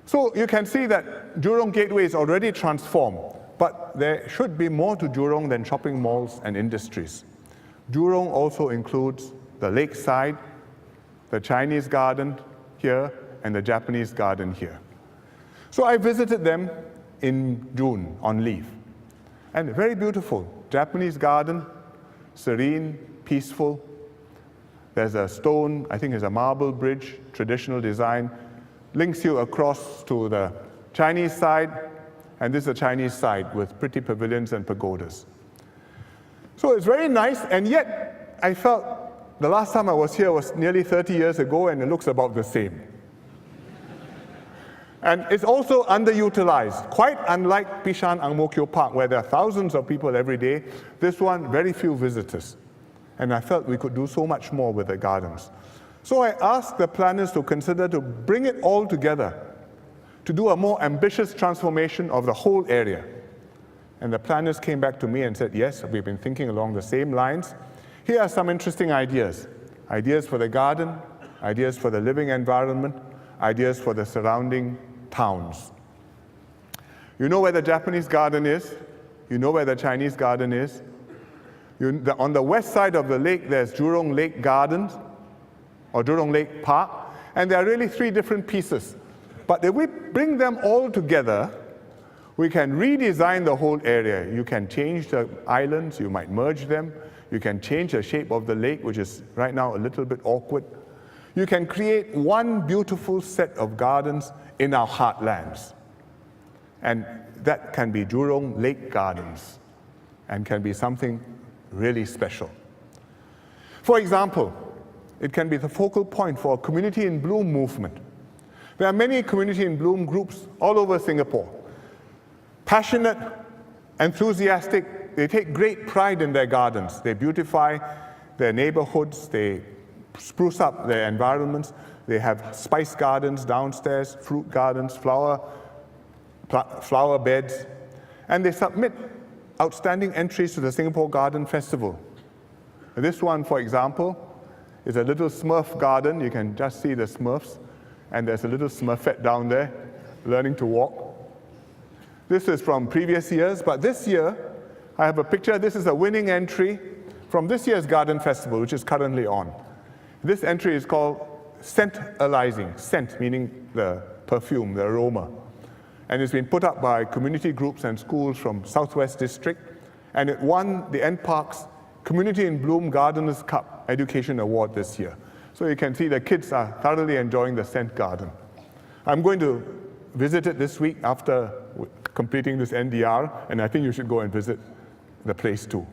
So you can see that Jurong Gateway is already transformed, but there should be more to Jurong than shopping malls and industries. Jurong also includes the lakeside, the Chinese garden here, and the Japanese garden here. So I visited them in June on leave. And very beautiful. Japanese garden, serene, peaceful. There's a stone, I think it's a marble bridge, traditional design, links you across to the Chinese side, and this is the Chinese side with pretty pavilions and pagodas. So it's very nice, and yet I felt the last time I was here was nearly 30 years ago, and it looks about the same. And it's also underutilized, quite unlike Bishan Ang Mo Kio Park, where there are thousands of people every day. This one, very few visitors. And I felt we could do so much more with the gardens. So I asked the planners to consider to bring it all together, to do a more ambitious transformation of the whole area. And the planners came back to me and said, yes, we've been thinking along the same lines. Here are some interesting ideas. Ideas for the garden, ideas for the living environment, ideas for the surrounding towns. You know where the Japanese garden is. You know where the Chinese garden is. On the west side of the lake, there's Jurong Lake Gardens, or Jurong Lake Park, and there are really three different pieces. But if we bring them all together, we can redesign the whole area. You can change the islands, you might merge them, you can change the shape of the lake, which is right now a little bit awkward. You can create one beautiful set of gardens in our heartlands. And that can be Jurong Lake Gardens, and can be something really special. For example, it can be the focal point for a Community in Bloom movement. There are many Community in Bloom groups all over Singapore. Passionate, enthusiastic, they take great pride in their gardens. They beautify their neighborhoods, they spruce up their environments. They have spice gardens downstairs, fruit gardens, flower beds, and they submit outstanding entries to the Singapore Garden Festival. This one, for example, is a little Smurf garden. You can just see the Smurfs, and there's a little Smurfette down there learning to walk. This is from previous years, but this year I have a picture. This is a winning entry from this year's Garden Festival, which is currently on. This entry is called Scent-alizing, scent meaning the perfume, the aroma. And it's been put up by community groups and schools from Southwest District, and it won the NParks Community in Bloom Gardeners Cup Education Award this year. So you can see the kids are thoroughly enjoying the scent garden. I'm going to visit it this week after completing this NDR, and I think you should go and visit the place too.